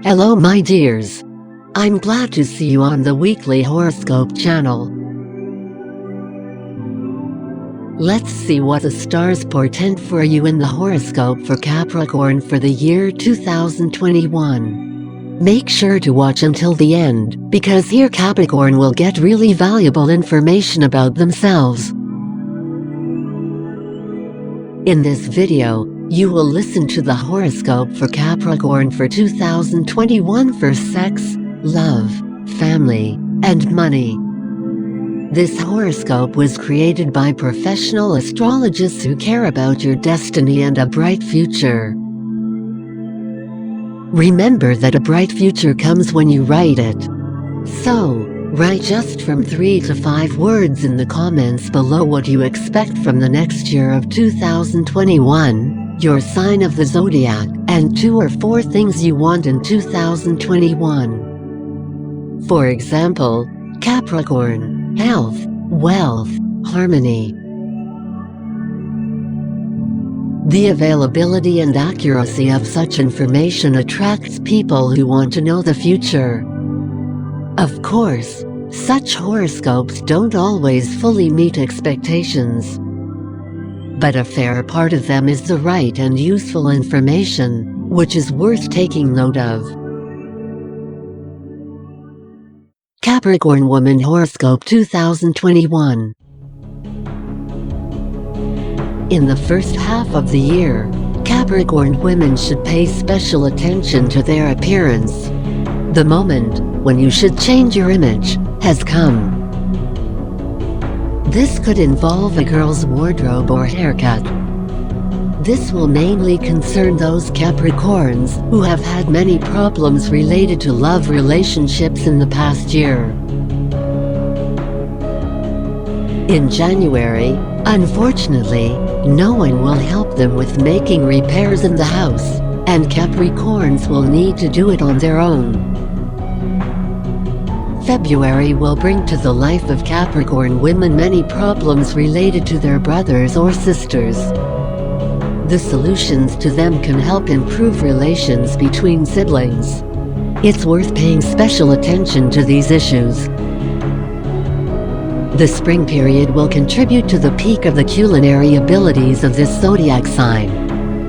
Hello my dears. I'm glad to see you on the weekly horoscope channel. Let's see what the stars portend for you in the horoscope for Capricorn for the year 2021. Make sure to watch until the end, because here Capricorn will get really valuable information about themselves. In this video, you will listen to the horoscope for Capricorn for 2021 for sex, love, family, and money. This horoscope was created by professional astrologists who care about your destiny and a bright future. Remember that a bright future comes when you write it. So, write just from 3 to 5 words in the comments below what you expect from the next year of 2021, your sign of the zodiac, and 2 or 4 things you want in 2021. For example, Capricorn, health, wealth, harmony. The availability and accuracy of such information attracts people who want to know the future. Of course, such horoscopes don't always fully meet expectations. But a fair part of them is the right and useful information, which is worth taking note of. Capricorn Woman Horoscope 2021. In the first half of the year, Capricorn women should pay special attention to their appearance. The moment when you should change your image has come. This could involve a girl's wardrobe or haircut. This will mainly concern those Capricorns who have had many problems related to love relationships in the past year. In January, unfortunately, no one will help them with making repairs in the house, and Capricorns will need to do it on their own. February will bring to the life of Capricorn women many problems related to their brothers or sisters. The solutions to them can help improve relations between siblings. It's worth paying special attention to these issues. The spring period will contribute to the peak of the culinary abilities of this zodiac sign.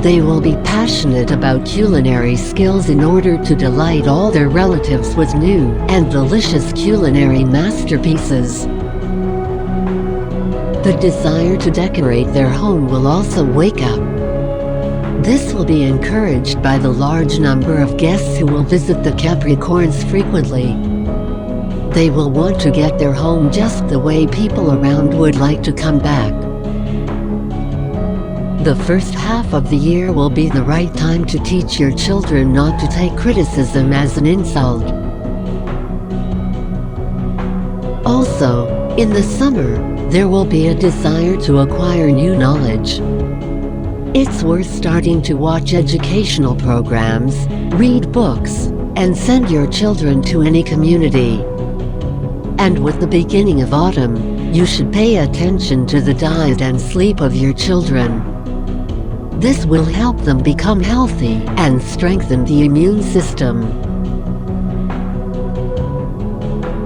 They will be passionate about culinary skills in order to delight all their relatives with new and delicious culinary masterpieces. The desire to decorate their home will also wake up. This will be encouraged by the large number of guests who will visit the Capricorns frequently. They will want to get their home just the way people around would like to come back. The first half of the year will be the right time to teach your children not to take criticism as an insult. Also, in the summer, there will be a desire to acquire new knowledge. It's worth starting to watch educational programs, read books, and send your children to any community. And with the beginning of autumn, you should pay attention to the diet and sleep of your children. This will help them become healthy and strengthen the immune system.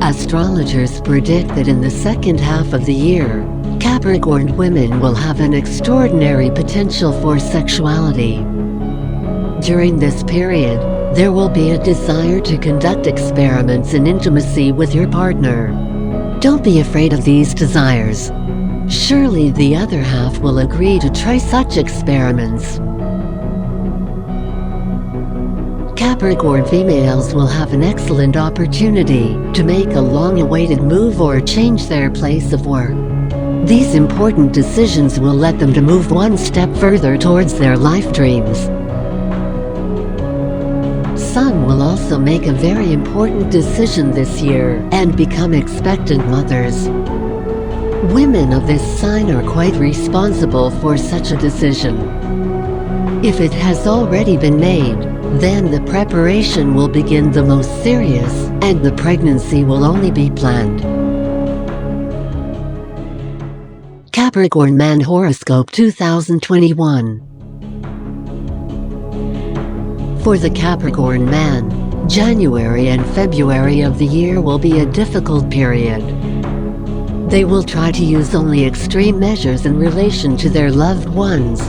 Astrologers predict that in the second half of the year, Capricorn women will have an extraordinary potential for sexuality. During this period, there will be a desire to conduct experiments in intimacy with your partner. Don't be afraid of these desires. Surely the other half will agree to try such experiments. Capricorn females will have an excellent opportunity to make a long-awaited move or change their place of work. These important decisions will let them to move one step further towards their life dreams. Some will also make a very important decision this year and become expectant mothers. Women of this sign are quite responsible for such a decision. If it has already been made, then the preparation will begin the most serious, and the pregnancy will only be planned. Capricorn Man Horoscope 2021. For the Capricorn man, January and February of the year will be a difficult period. They will try to use only extreme measures in relation to their loved ones.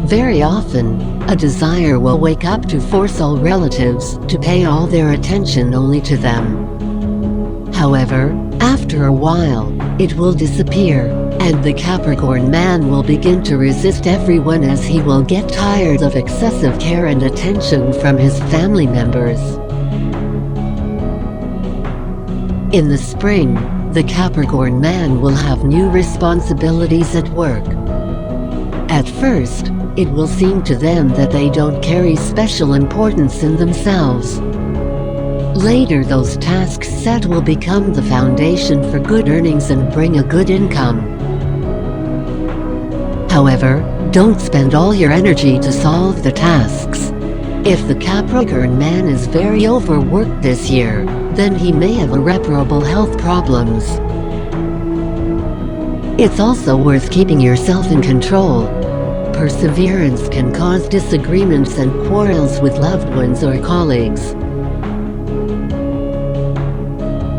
Very often, a desire will wake up to force all relatives to pay all their attention only to them. However, after a while, it will disappear, and the Capricorn man will begin to resist everyone as he will get tired of excessive care and attention from his family members. In the spring, the Capricorn man will have new responsibilities at work. At first, it will seem to them that they don't carry special importance in themselves. Later, those tasks set will become the foundation for good earnings and bring a good income. However, don't spend all your energy to solve the tasks. If the Capricorn man is very overworked this year, then he may have irreparable health problems. It's also worth keeping yourself in control. Perseverance can cause disagreements and quarrels with loved ones or colleagues.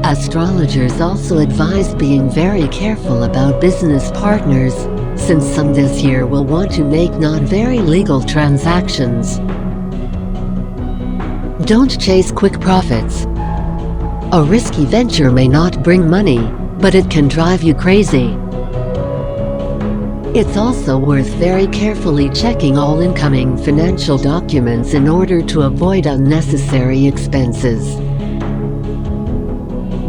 Astrologers also advise being very careful about business partners, since some this year will want to make not very legal transactions. Don't chase quick profits. A risky venture may not bring money, but it can drive you crazy. It's also worth very carefully checking all incoming financial documents in order to avoid unnecessary expenses.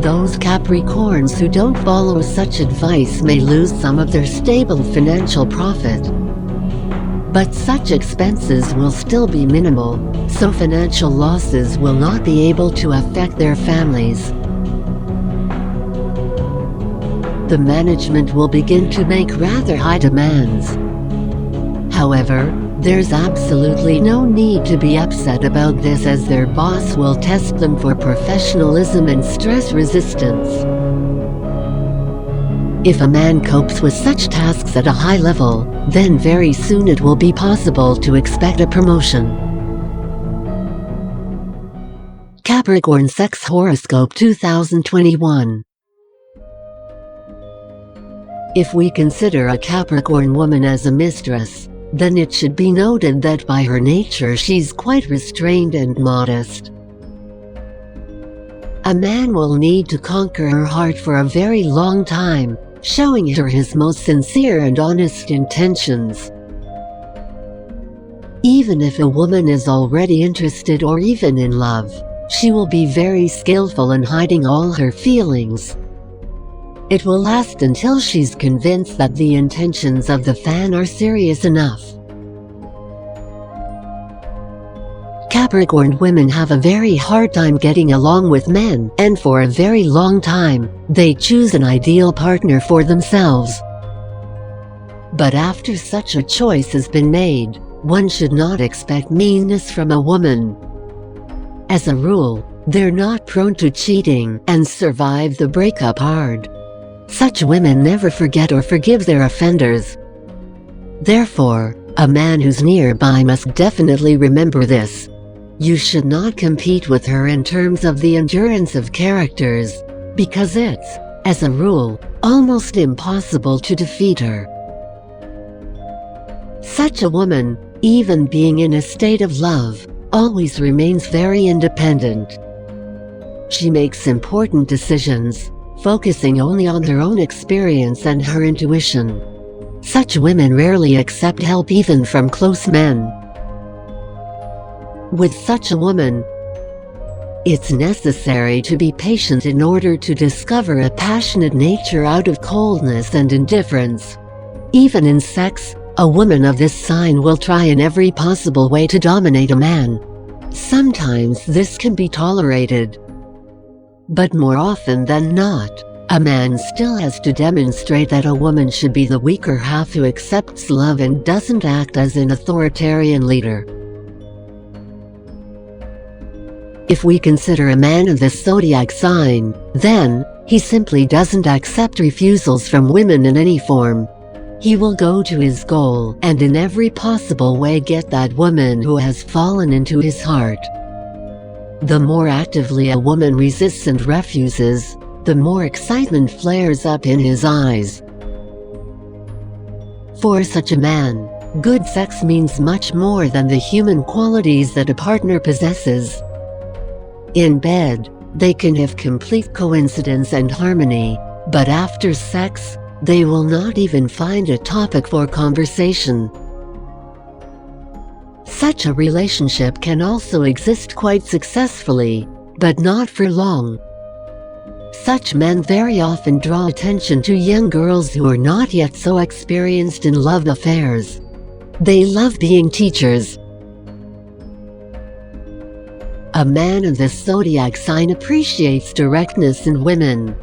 Those Capricorns who don't follow such advice may lose some of their stable financial profit. But such expenses will still be minimal, so financial losses will not be able to affect their families. The management will begin to make rather high demands. However, there's absolutely no need to be upset about this, as their boss will test them for professionalism and stress resistance. If a man copes with such tasks at a high level, then very soon it will be possible to expect a promotion. Capricorn Sex Horoscope 2021. If we consider a Capricorn woman as a mistress, then it should be noted that by her nature she's quite restrained and modest. A man will need to conquer her heart for a very long time, showing her his most sincere and honest intentions. Even if a woman is already interested or even in love, she will be very skillful in hiding all her feelings. It will last until she's convinced that the intentions of the fan are serious enough. Capricorn women have a very hard time getting along with men, and for a very long time, they choose an ideal partner for themselves. But after such a choice has been made, one should not expect meanness from a woman. As a rule, they're not prone to cheating and survive the breakup hard. Such women never forget or forgive their offenders. Therefore, a man who's nearby must definitely remember this. You should not compete with her in terms of the endurance of characters, because it's, as a rule, almost impossible to defeat her. Such a woman, even being in a state of love, always remains very independent. She makes important decisions, focusing only on her own experience and her intuition. Such women rarely accept help even from close men. With such a woman, it's necessary to be patient in order to discover a passionate nature out of coldness and indifference. Even in sex, a woman of this sign will try in every possible way to dominate a man. Sometimes this can be tolerated. But more often than not, a man still has to demonstrate that a woman should be the weaker half who accepts love and doesn't act as an authoritarian leader. If we consider a man of this zodiac sign, then he simply doesn't accept refusals from women in any form. He will go to his goal and in every possible way get that woman who has fallen into his heart. The more actively a woman resists and refuses, the more excitement flares up in his eyes. For such a man, good sex means much more than the human qualities that a partner possesses. In bed, they can have complete coincidence and harmony, but after sex, they will not even find a topic for conversation. Such a relationship can also exist quite successfully, but not for long. Such men very often draw attention to young girls who are not yet so experienced in love affairs. They love being teachers. A man in this zodiac sign appreciates directness in women.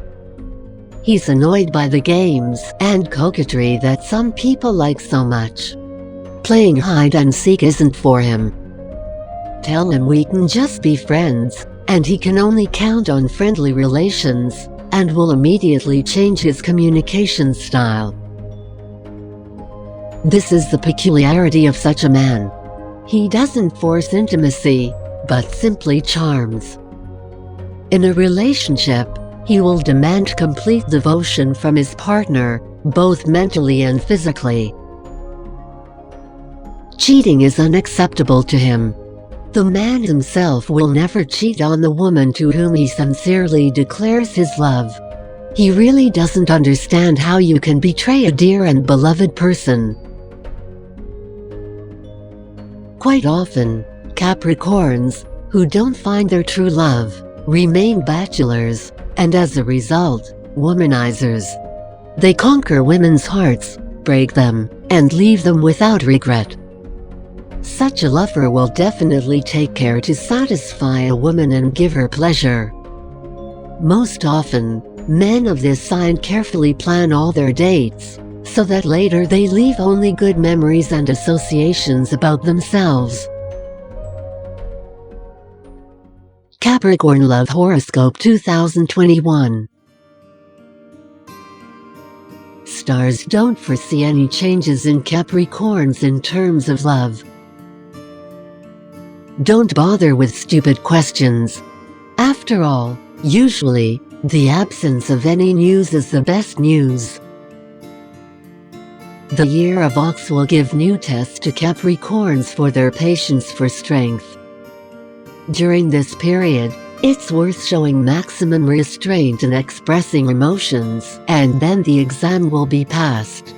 He's annoyed by the games and coquetry that some people like so much. Playing hide and seek isn't for him. Tell him we can just be friends, and he can only count on friendly relations, and will immediately change his communication style. This is the peculiarity of such a man. He doesn't force intimacy, but simply charms. In a relationship, he will demand complete devotion from his partner, both mentally and physically. Cheating is unacceptable to him. The man himself will never cheat on the woman to whom he sincerely declares his love. He really doesn't understand how you can betray a dear and beloved person. Quite often, Capricorns, who don't find their true love, remain bachelors, and as a result, womanizers. They conquer women's hearts, break them, and leave them without regret. Such a lover will definitely take care to satisfy a woman and give her pleasure. Most often, men of this sign carefully plan all their dates, so that later they leave only good memories and associations about themselves. Capricorn Love Horoscope 2021. Stars don't foresee any changes in Capricorns in terms of love. Don't bother with stupid questions. After all, usually, the absence of any news is the best news. The year of Ox will give new tests to Capricorns for their patience for strength. During this period, it's worth showing maximum restraint in expressing emotions, and then the exam will be passed.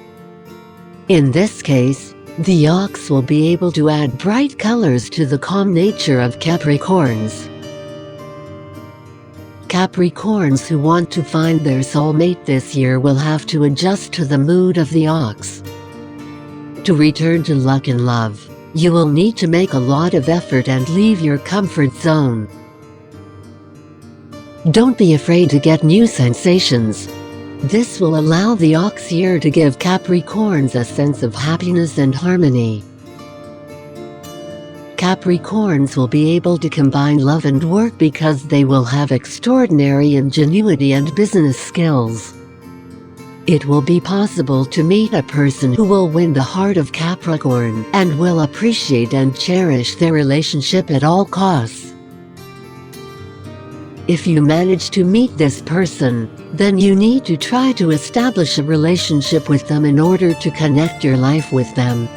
In this case, the Ox will be able to add bright colors to the calm nature of Capricorns. Capricorns who want to find their soulmate this year will have to adjust to the mood of the Ox. To return to luck in love, you will need to make a lot of effort and leave your comfort zone. Don't be afraid to get new sensations. This will allow the Ox year to give Capricorns a sense of happiness and harmony. Capricorns will be able to combine love and work because they will have extraordinary ingenuity and business skills. It will be possible to meet a person who will win the heart of Capricorn and will appreciate and cherish their relationship at all costs. If you manage to meet this person, then you need to try to establish a relationship with them in order to connect your life with them.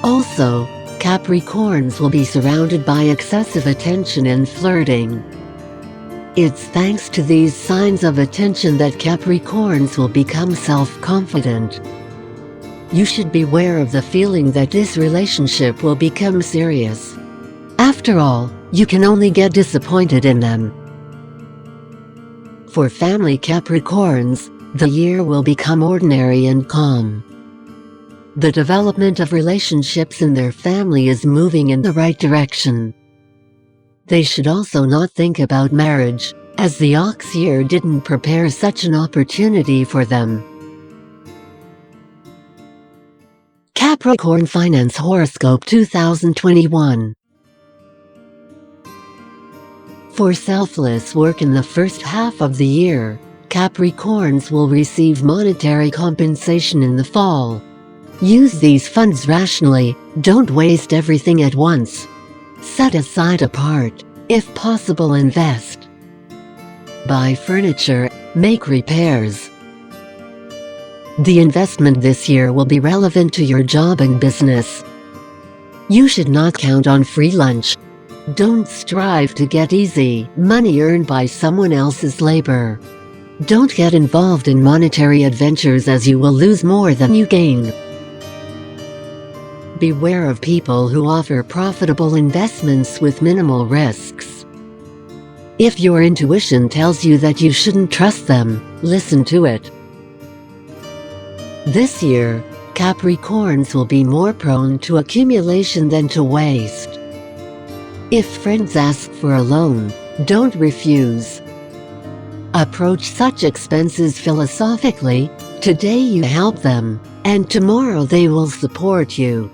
Also, Capricorns will be surrounded by excessive attention and flirting. It's thanks to these signs of attention that Capricorns will become self-confident. You should beware of the feeling that this relationship will become serious. After all, you can only get disappointed in them. For family Capricorns, the year will become ordinary and calm. The development of relationships in their family is moving in the right direction. They should also not think about marriage, as the Ox year didn't prepare such an opportunity for them. Capricorn Finance Horoscope 2021. For selfless work in the first half of the year, Capricorns will receive monetary compensation in the fall. Use these funds rationally, don't waste everything at once. Set aside a part. If possible, invest. Buy furniture, make repairs. The investment this year will be relevant to your job and business. You should not count on free lunch. Don't strive to get easy money earned by someone else's labor. Don't get involved in monetary adventures, as you will lose more than you gain. Beware of people who offer profitable investments with minimal risks. If your intuition tells you that you shouldn't trust them, listen to it. This year, Capricorns will be more prone to accumulation than to waste. If friends ask for a loan, don't refuse. Approach such expenses philosophically. Today you help them, and tomorrow they will support you.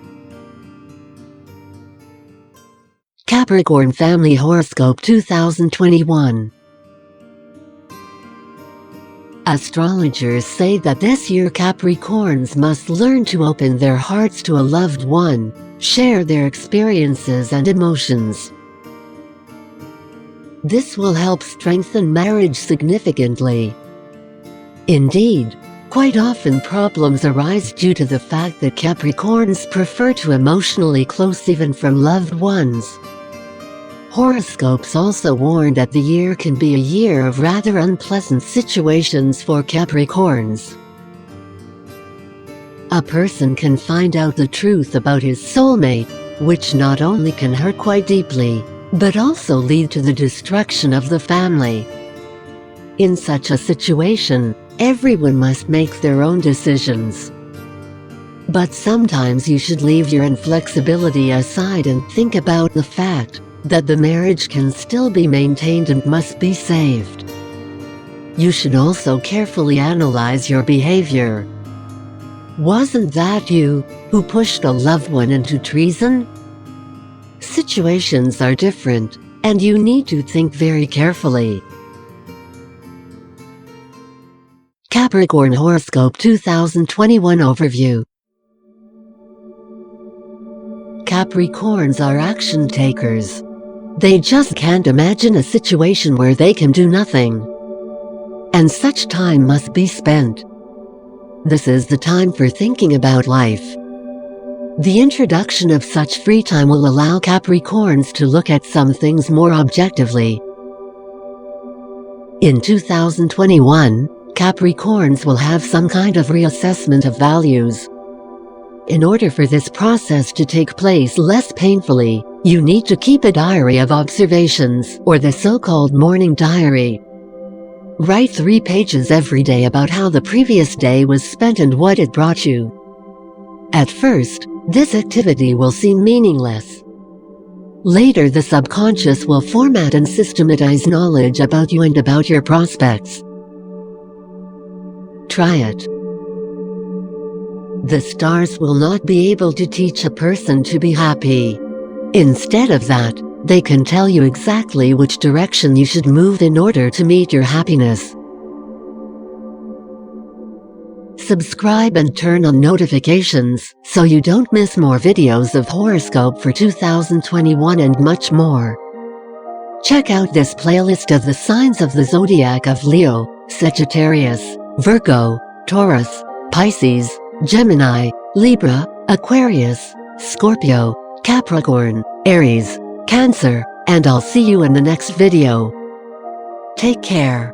Capricorn Family Horoscope 2021. Astrologers say that this year Capricorns must learn to open their hearts to a loved one, share their experiences and emotions. This will help strengthen marriage significantly. Indeed, quite often problems arise due to the fact that Capricorns prefer to emotionally close even from loved ones. Horoscopes also warn that the year can be a year of rather unpleasant situations for Capricorns. A person can find out the truth about his soulmate, which not only can hurt quite deeply, but also lead to the destruction of the family. In such a situation, everyone must make their own decisions. But sometimes you should leave your inflexibility aside and think about the fact that the marriage can still be maintained and must be saved. You should also carefully analyze your behavior. Wasn't that you who pushed a loved one into treason? Situations are different, and you need to think very carefully. Capricorn Horoscope 2021 Overview. Capricorns are action takers. They just can't imagine a situation where they can do nothing. And such time must be spent. This is the time for thinking about life. The introduction of such free time will allow Capricorns to look at some things more objectively. In 2021, Capricorns will have some kind of reassessment of values. In order for this process to take place less painfully, you need to keep a diary of observations, or the so-called morning diary. Write 3 pages every day about how the previous day was spent and what it brought you. At first, this activity will seem meaningless. Later, the subconscious will format and systematize knowledge about you and about your prospects. Try it. The stars will not be able to teach a person to be happy. Instead of that, they can tell you exactly which direction you should move in order to meet your happiness. Subscribe and turn on notifications so you don't miss more videos of horoscope for 2021 and much more. Check out this playlist of the signs of the zodiac of Leo, Sagittarius, Virgo, Taurus, Pisces, Gemini, Libra, Aquarius, Scorpio, Capricorn, Aries, Cancer, and I'll see you in the next video. Take care.